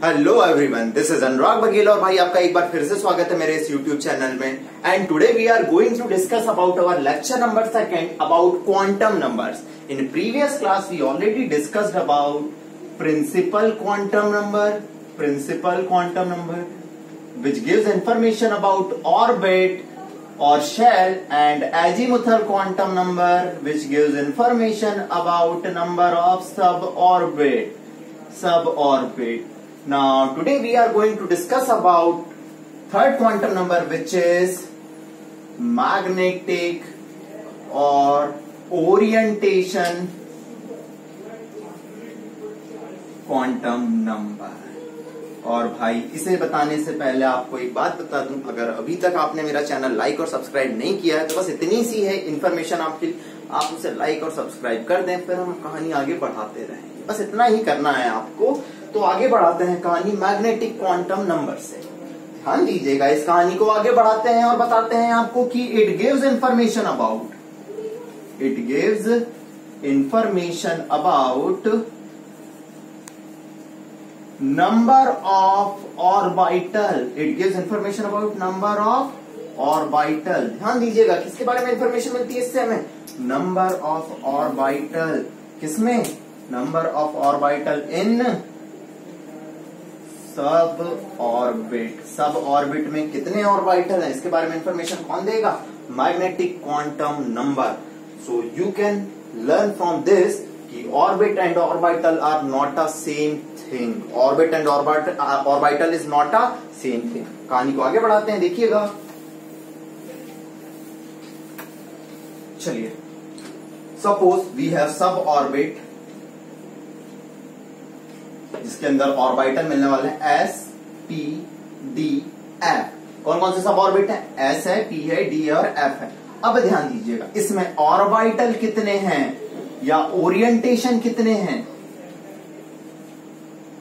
Hello everyone, this is अनुराग बघेल और भाई आपका एक बार फिर से स्वागत है मेरे इस यूट्यूब चैनल में। And today we are going to discuss about our lecture number 2 about quantum numbers. In previous class we already discussed about principal quantum number which gives information about orbit or shell, and azimuthal quantum number which gives information about number of suborbit. Now today we are going to discuss about third quantum number, which is magnetic or orientation quantum number। और भाई इसे बताने से पहले आपको एक बात बता दूं, अगर अभी तक आपने मेरा चैनल लाइक और सब्सक्राइब नहीं किया है तो बस इतनी सी है इन्फॉर्मेशन आपकी, आप उसे लाइक और सब्सक्राइब कर दें, फिर हम कहानी आगे बढ़ाते रहेंगे। बस इतना ही करना है आपको। तो आगे बढ़ाते हैं कहानी मैग्नेटिक क्वांटम नंबर से। ध्यान दीजिएगा, इस कहानी को आगे बढ़ाते हैं और बताते हैं आपको कि it gives information about number of orbital। it gives information about number of orbital। ध्यान दीजिएगा, किसके बारे में इंफॉर्मेशन मिलती है इससे हमें? Number of orbital. किसमें? नंबर ऑफ ऑर्बिटल इन सब ऑर्बिट। सब ऑर्बिट में कितने ऑर्बिटल हैं इसके बारे में इंफॉर्मेशन कौन देगा? Magnetic quantum number. So you can learn from this कि orbit and orbital are not a same thing. Orbit and orbital is not a same thing. कहानी को आगे बढ़ाते हैं, देखिएगा। चलिए, suppose we have sub orbit जिसके अंदर ऑर्बिटल मिलने वाले हैं एस, पी, डी, एफ। कौन कौन से सब ऑर्बिट हैं? एस है, पी है, डी और एफ है। अब ध्यान दीजिएगा, इसमें ऑर्बिटल कितने हैं या ओरिएंटेशन कितने हैं,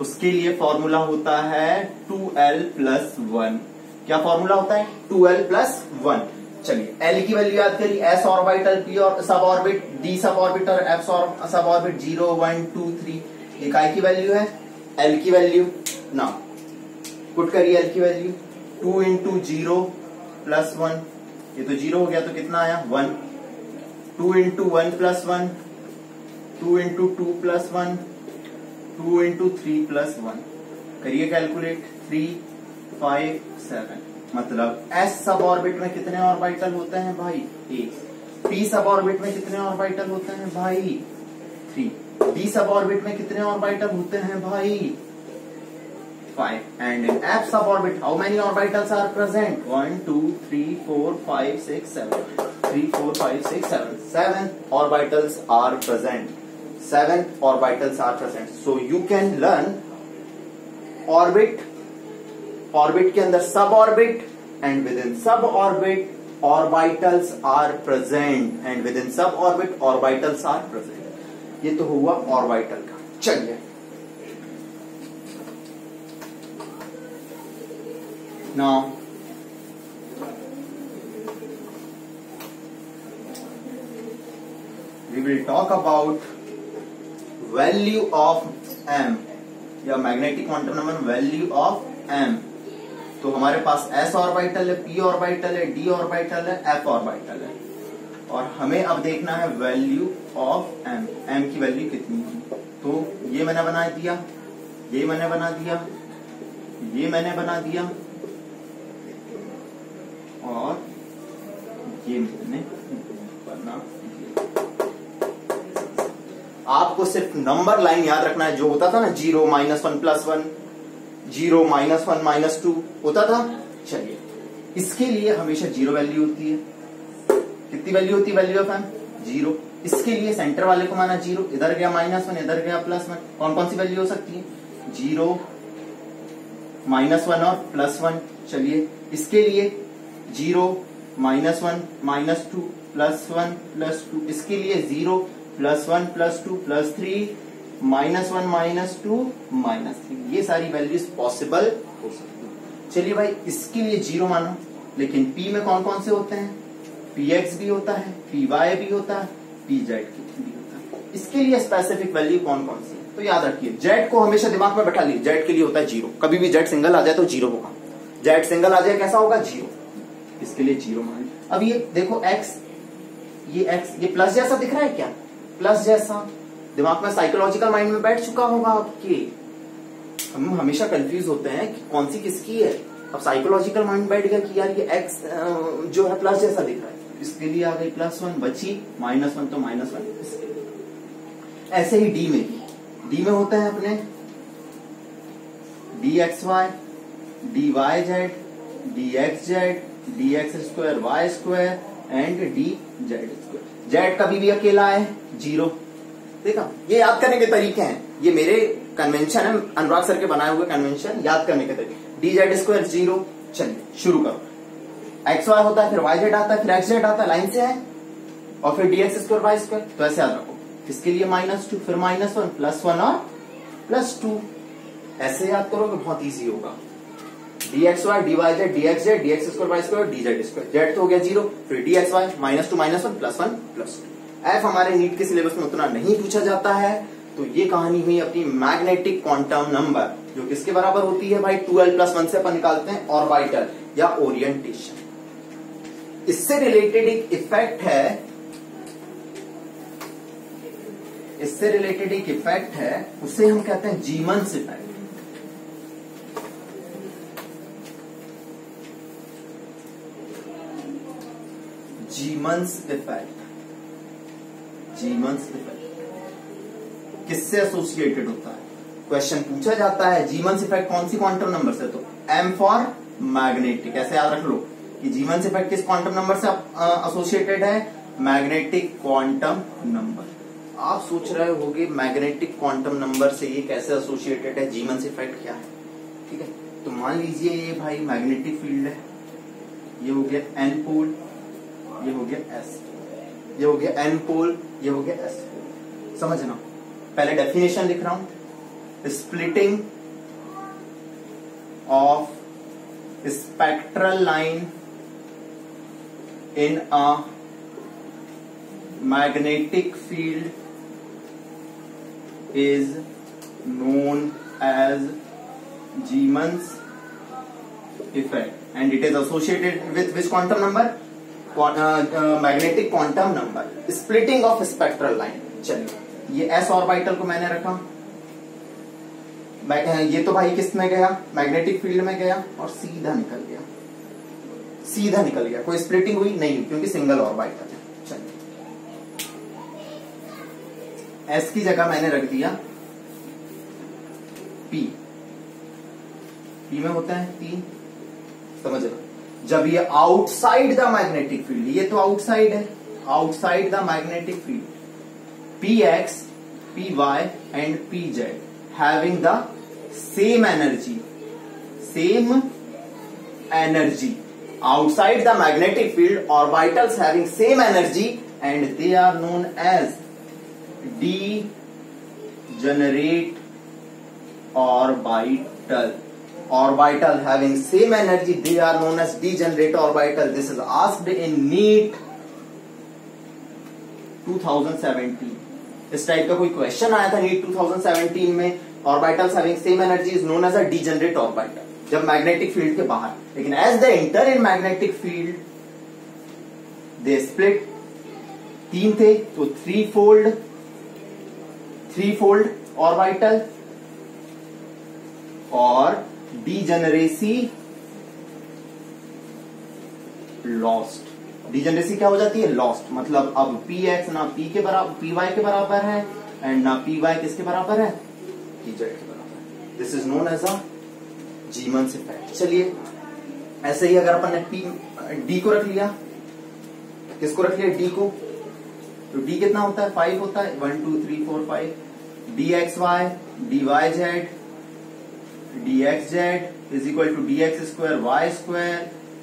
उसके लिए फॉर्मूला होता है 2l+1। क्या फॉर्मूला होता है? 2l+1। चलिए, l की वैल्यू याद करिए। s ऑर्बिटल, p और सब ऑर्बिट, d सब ऑर्बिट और f सब ऑर्बिट 0 1 2 3। ये काय की वैल्यू है? l की वैल्यू। ना पुट करिए l की वैल्यू। 2 × 0 + 1, ये तो 0 हो गया तो कितना आया? 1। 2 × 1 + 1, 2 × 2 + 1, 2 × 3 + 1। करिए कैलकुलेट। 3 5 7। मतलब s सब ऑर्बिट में कितने ऑर्बिटल होते हैं भाई? 1। p सब ऑर्बिट में कितने ऑर्बिटल होते हैं भाई? 3। d सब ऑर्बिट में कितने ऑर्बिटल होते हैं भाई? 5। And in f sub orbit how many orbitals are present? 1 2 3 4 5 6 7। 3 4 5 6 7। 7 orbitals are present। 7 orbitals are present। So you can learn orbit, orbit के अंदर सब orbit, and within sub orbit orbitals are present, and within sub orbit orbitals are present। ये तो हुआ orbital का। चलिए, now we will talk about value of m या magnetic quantum number value of m। तो हमारे पास s ऑर्बिटल है, p orbital है, d ऑर्बिटल है, f ऑर्बिटल है, और हमें अब देखना है वैल्यू ऑफ m की वैल्यू कितनी है। तो ये मैंने बना दिया, ये मैंने बना दिया, ये मैंने बना दिया, और ये मैंने बना दिया। आपको सिर्फ नंबर लाइन याद रखना है, जो होता था ना 0 -1 + 1, 0 -1 -2 होता था। चलिए, इसके लिए हमेशा 0 वैल्यू होती है। कितनी वैल्यू होती है वैल्यू ऑफ m? 0। इसके लिए सेंटर वाले को माना 0, इधर गया -1, इधर गया +1। कौन कौन सी वैल्यू हो सकती है? 0 -1 और +1। चलिए, इसके लिए 0 -1 -2 +1 +2। इसके लिए 0 +1 +2 +3 -1 -2 -3। ये सारी वैल्यूज पॉसिबल हो सकती है। चलिए भाई, इसके लिए 0 मानो, लेकिन p में कौन कौन से होते हैं? px भी होता है, py भी होता है, pz भी होता है। इसके लिए स्पेसिफिक वैल्यू कौन कौन सी है? तो याद रखिए जेड को हमेशा दिमाग में बैठा लीजिए, जेड के लिए होता है जीरो, कभी भी जेड सिंगल आ जाए तो जीरो होगा, जेड सिंगल आ जाए कैसा होगा जीरो, इसके लिए जीरो मान। अब ये देखो एक्स, ये प्लस जैसा दिख रहा है क्या, प्लस जैसा दिमाग में साइकोलॉजिकल माइंड में बैठ चुका होगा आपके। हम हमेशा कंफ्यूज होते हैं कि कौन सी किसकी है, अब साइकोलॉजिकल माइंड बैठ गया कि यार ये एक्स जो है प्लस जैसा दिख रहा है, इसके लिए आ गई +1, बची -1 तो -1 इसके लिए। ऐसे ही डी में होते हैं अपने dxy, dyz, dxz, dx2 y2 and dz2। Z कभी भी अकेला है जीरो, देखा। ये याद करने के तरीके हैं, ये मेरे कन्वेंशन है, अनुराग सर के बनाए हुए कन्वेंशन याद करने के तरीके। dz2 जीरो, चलिए शुरू करो। xy होता है, फिर yz आता है, फिर xz आता है, लाइन से है, और फिर dx2 y2, तो ऐसे याद रखो। इसके लिए -2, फिर -1, +1 और +2, ऐसे याद करोगे बहुत इजी होगा। dxy, dyz, dxz, dx2 y2, dz2, z तो हो गया जीरो, फिर dxy, -2 -1 +1 +2। एफ हमारे नीट के सिलेबस में उतना नहीं पूछा जाता है, तो ये कहानी हुई अपनी मैग्नेटिक क्वांटम नंबर, जो किसके बराबर होती है भाई 2l+1 से अपन निकालते हैं ऑर्बिटल या ओरिएंटेशन। इससे रिलेटेड एक इफेक्ट है, उसे हम कहते हैं जीमन्स इफेक्ट। जीमन्स इफेक्ट किससे एसोसिएटेड होता है, क्वेश्चन पूछा जाता है जीमन्स इफेक्ट कौन सी क्वांटम नंबर से, तो M फॉर मैग्नेटिक। ऐसे याद रख लो कि जीमन्स इफेक्ट किस क्वांटम नंबर से एसोसिएटेड है, मैग्नेटिक क्वांटम नंबर। आप सोच रहे होगे मैग्नेटिक क्वांटम नंबर से ये कैसे एसोसिएटेड है, जीमन्स इफेक्ट क्या है, ठीक है। तो मान लीजिए ये भाई मैग्नेटिक फील्ड है, ये हो गया N पोल, ये हो गया S, ये हो गया N पोल, ये हो गया S पोल। समझना, पहले डेफिनेशन लिख रहा हूं, splitting of spectral line in a magnetic field is known as Jeeman's effect and it is associated with which quantum number, magnetic quantum number, splitting of spectral line। चलिए ये s ऑर्बिटल को मैंने रखा, ये तो भाई किस में गया, मैग्नेटिक फील्ड में गया और सीधा निकल गया, कोई स्प्लिटिंग हुई नहीं क्योंकि सिंगल ऑर्बिटल है। चलिए S की जगह मैंने रख दिया P में होता है 3, समझ लो। जब ये आउटसाइड द मैग्नेटिक फील्ड, ये तो आउटसाइड है, outside the magnetic field, Px, Py and Pz having the same energy, outside the magnetic field orbitals having same energy and they are known as degenerate orbital having same energy, they are known as degenerate orbital। This is asked in NEET 2017। इस type का कोई question आया था NEET 2017 में, orbitals having same energy is known as a degenerate orbital जब magnetic field के बाहर, लेकिन as they enter in magnetic field they split. 3 थे तो थ्री फोल्ड ऑर्बिटल और डीजेनरेसी लॉस्ट। डीजेनरेसी क्या हो जाती है, लॉस्ट, मतलब अब px ना p के बराबर, py के बराबर है एंड ना py किसके बराबर है, pz के बराबर। This is known as a Zeeman's effect. चलिए ऐसे ही अगर अपन ने डी को रख लिया, किसको रख लिया, डी को, तो डी कितना होता है, 5 होता है, 1 2 3 4 5। dxy, dyz, dxz is equal to dx2 y2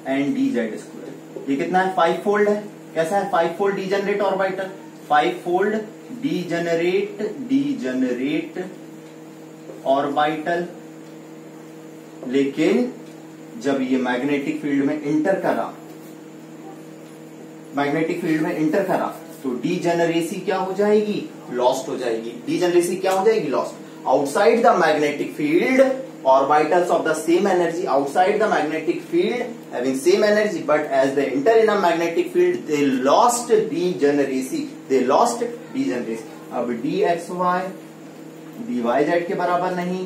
and dz2। ये कितना है, 5 फोल्ड है। कैसा है, 5 fold degenerate orbital, 5 fold degenerate orbital. लेकिन जब ये मैग्नेटिक फील्ड में इंटर करा तो डीजेनरेसी क्या हो जाएगी, लॉस्ट हो जाएगी। डीजेनरेसी क्या हो जाएगी, lost. outside the magnetic field, orbitals of the same energy outside the magnetic field having same energy, but as they enter in a magnetic field they lost degeneracy. अब dxy dyz के बराबर नहीं,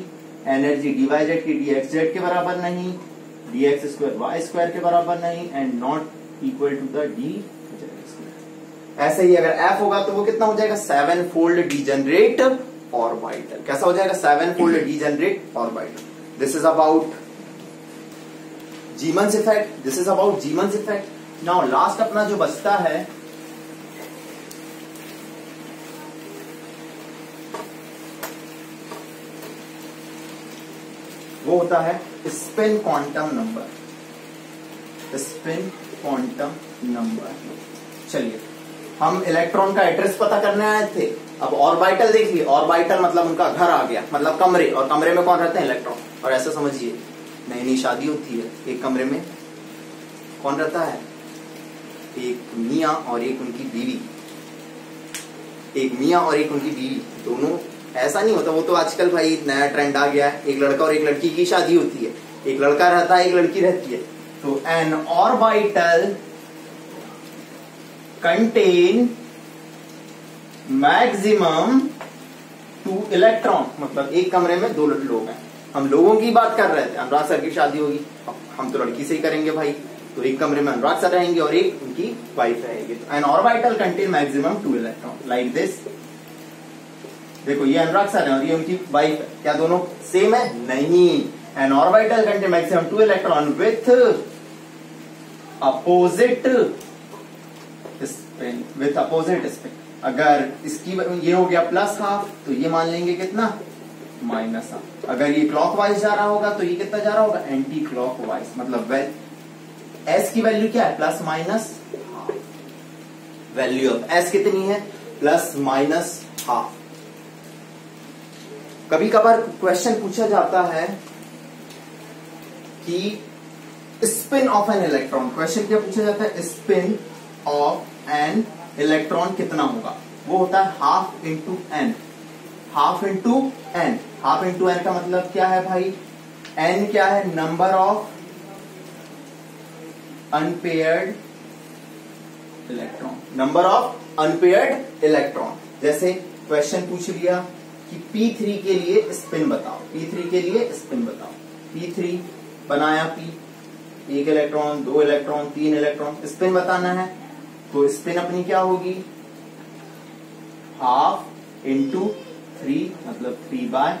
energy dyz की dxz के बराबर नहीं, dx square y square के बराबर नहीं, and not equal to the d। ऐसे ही अगर f होगा तो वो कितना हो जाएगा, 7 फोल्ड डिजेनरेट ऑर्बिटल। कैसा हो जाएगा, 7 fold degenerate orbital. This is about Zeeman's effect. Now last अपना जो बचता है वो होता है स्पिन क्वांटम नंबर। चलिए, हम इलेक्ट्रॉन का एड्रेस पता करने आए थे। अब ऑर्बिटल देख लिए, ऑर्बिटल मतलब उनका घर आ गया, मतलब कमरे, और कमरे में कौन रहते हैं, इलेक्ट्रॉन। और ऐसा समझिए, नई शादी होती है, एक कमरे में कौन रहता है, एक मियाँ और एक उनकी बीवी, दोनों। ऐसा नहीं होता, वो तो आजकल भाई नया ट्रेंड आ गया है, एक लड़का और एक लड़की की शादी होती है, एक लड़का रहता है एक लड़की रहती है। तो N orbital contain maximum 2 electron, मतलब एक कमरे में 2 लोग हैं। हम लोगों की बात कर रहे थे, अनुराग सर की शादी होगी, हम तो लड़की से ही करेंगे भाई, तो एक कमरे में अनुराग सर रहेंगे और एक उनकी वाइफ रहेगी। N orbital contain maximum 2 electron like this. देखो, ये अनुराग सर है और ये उनकी वाइफ है, क्या दोनों सेम है, नहीं। N orbital contain maximum 2 electron with opposite spin. अगर इसकी ये हो गया +½ तो ये मान लेंगे कितना, -½ अगर ये क्लॉकवाइज जा रहा होगा तो ये कितना जा रहा होगा, एंटी क्लॉकवाइज। मतलब एस की वैल्यू क्या है, ±½ वैल्यू ऑफ एस कितनी है, ±½ कभी कभार क्वेश्चन पूछा जाता है कि spin off an electron, question क्या पूछा जाता है, स्पिन ऑफ एन इलेक्ट्रॉन कितना होगा, वो होता है ½ × n। ½ × n का मतलब क्या है भाई, n क्या है, नंबर ऑफ अनपेयर्ड इलेक्ट्रॉन। जैसे क्वेश्चन पूछ लिया कि P3 के लिए स्पिन बताओ, P3 बनाया, P 1 electron, 2 electron, 3 electron, spin बताना है, तो स्पिन अपनी क्या होगी, ½ × 3 मतलब 3/2।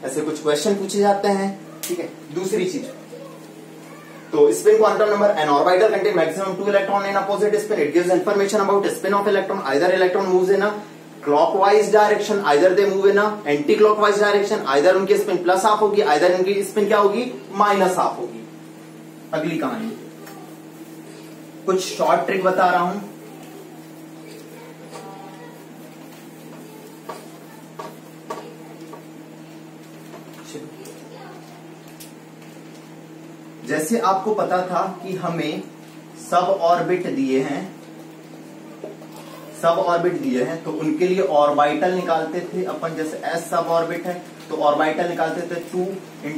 ऐसे कुछ क्वेश्चन पूछे जाते हैं, ठीक है। दूसरी चीज, तो spin quantum number, N orbital contain maximum 2 electron in opposite spin, it gives information about spin off electron, either electron moves in a clockwise direction, either they move in a anti clockwise direction, either उनकी spin +½ होगी, either उनकी spin क्या होगी, -½ होगी। अगली कहानी, कुछ short trick बता रहा हूं। जैसे आपको पता था कि हमें सब ऑर्बिट दिए हैं, तो उनके लिए ऑर्बिटल निकालते थे अपन। जैसे s सब ऑर्बिट है तो ऑर्बिटल निकालते थे 2 ×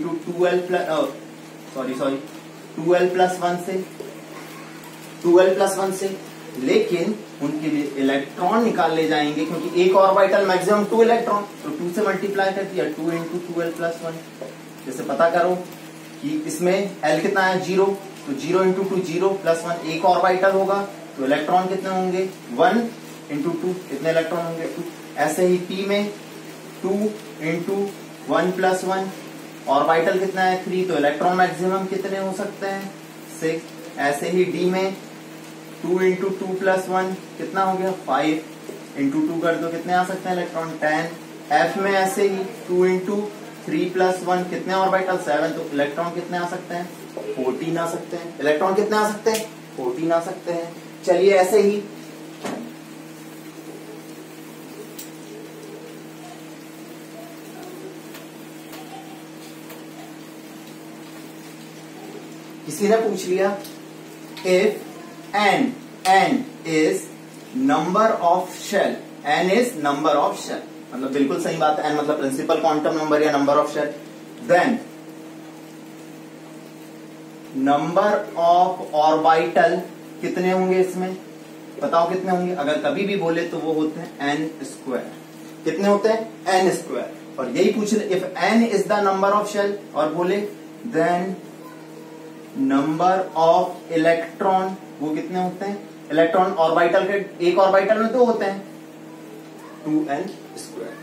2l+1 से, लेकिन उनके लिए इलेक्ट्रॉन निकालने जाएंगे, क्योंकि एक ऑर्बिटल मैक्सिमम 2 इलेक्ट्रॉन, तो 2 से मल्टीप्लाई कर दिया, 2 × 2l+1। जैसे पता करो कि इसमें l कितना है, 0, तो 0 × 2 0 +1, एक ऑर्बिटल होगा तो इलेक्ट्रॉन कितने होंगे, 1 × 2 कितने इलेक्ट्रॉन होंगे, 2। ऐसे ही p में 2 × 1 + 1, ऑर्बिटल कितना है, 3, तो इलेक्ट्रॉन मैक्सिमम कितने हो सकते हैं, 6। ऐसे ही d में 2 × 2 + 1 कितना हो गया, 5, × 2 कर दो कितने आ सकते हैं इलेक्ट्रॉन, 10। f में ऐसे ही 2 × 3 + 1 कितने ऑर्बिटल, 7, तो इलेक्ट्रॉन कितने आ सकते हैं, 14 आ सकते हैं। इलेक्ट्रॉन कितने आ सकते हैं, 14 आ सकते हैं। चलिए, ऐसे ही किसी ने पूछ लिया, if n is number of shell, मतलब बिल्कुल सही बात है, n मतलब प्रिंसिपल क्वांटम नंबर या number of shell. Then number of orbital कितने होंगे इसमें, बताओ कितने होंगे। अगर कभी भी बोले तो वो होते हैं n स्क्वायर। कितने होते हैं, n स्क्वायर। और यही पूछ रहे, if n is the number of shell, और बोले देन नंबर ऑफ इलेक्ट्रॉन, वो कितने होते हैं, इलेक्ट्रॉन ऑर्बिटल के एक ऑर्बिटल में 2 होते हैं, 2n स्क्वायर।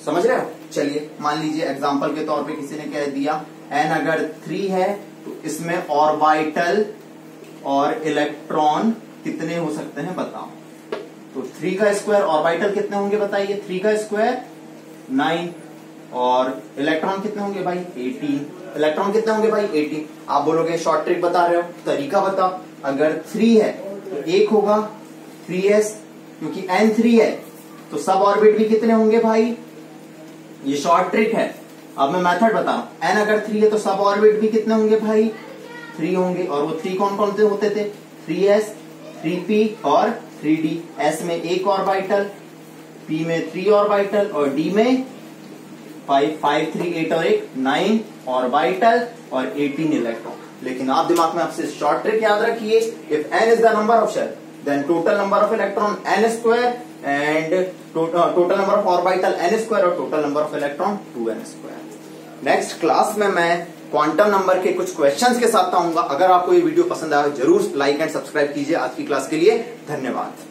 समझ रहे हो। चलिए मान लीजिए एग्जांपल के तौर पे किसी ने कह दिया n अगर 3 है तो इसमें ऑर्बिटल और इलेक्ट्रॉन कितने हो सकते हैं बताओ। तो 3 का स्क्वायर ऑर्बिटल कितने होंगे बताइए, 3 का स्क्वायर 9, और इलेक्ट्रॉन कितने होंगे भाई 18। इलेक्ट्रॉन कितने होंगे भाई 18। आप बोलोगे शॉर्ट ट्रिक बता रहे हो, तरीका बताओ। अगर 3 है तो 1 होगा 3s, क्योंकि n 3 है तो सब ऑर्बिट भी कितने होंगे भाई, ये शॉर्ट ट्रिक है। अब मैं मेथड बता रहा हूं, n अगर 3 है तो सब ऑर्बिट भी कितने होंगे भाई 3 होंगे। और वो 3 कौन कौन से होते थे, 3s 3p और 3d। s में 1 ऑर्बिटल, p में 3 ऑर्बिटल और d में 5 5 3 8 और 1 9 ऑर्बिटल और 18 इलेक्ट्रॉन। लेकिन आप दिमाग में आपसे शॉर्ट ट्रिक याद रखिए, if n is the number of shell then total number of electron n square and total number of orbital n square और total number of electron 2n square. Next class में मैं quantum number के कुछ questions के साथ आऊंगा। अगर आपको ये वीडियो पसंद आया जरूर लाइक एंड सब्सक्राइब कीजिए। आज की क्लास के लिए धन्यवाद।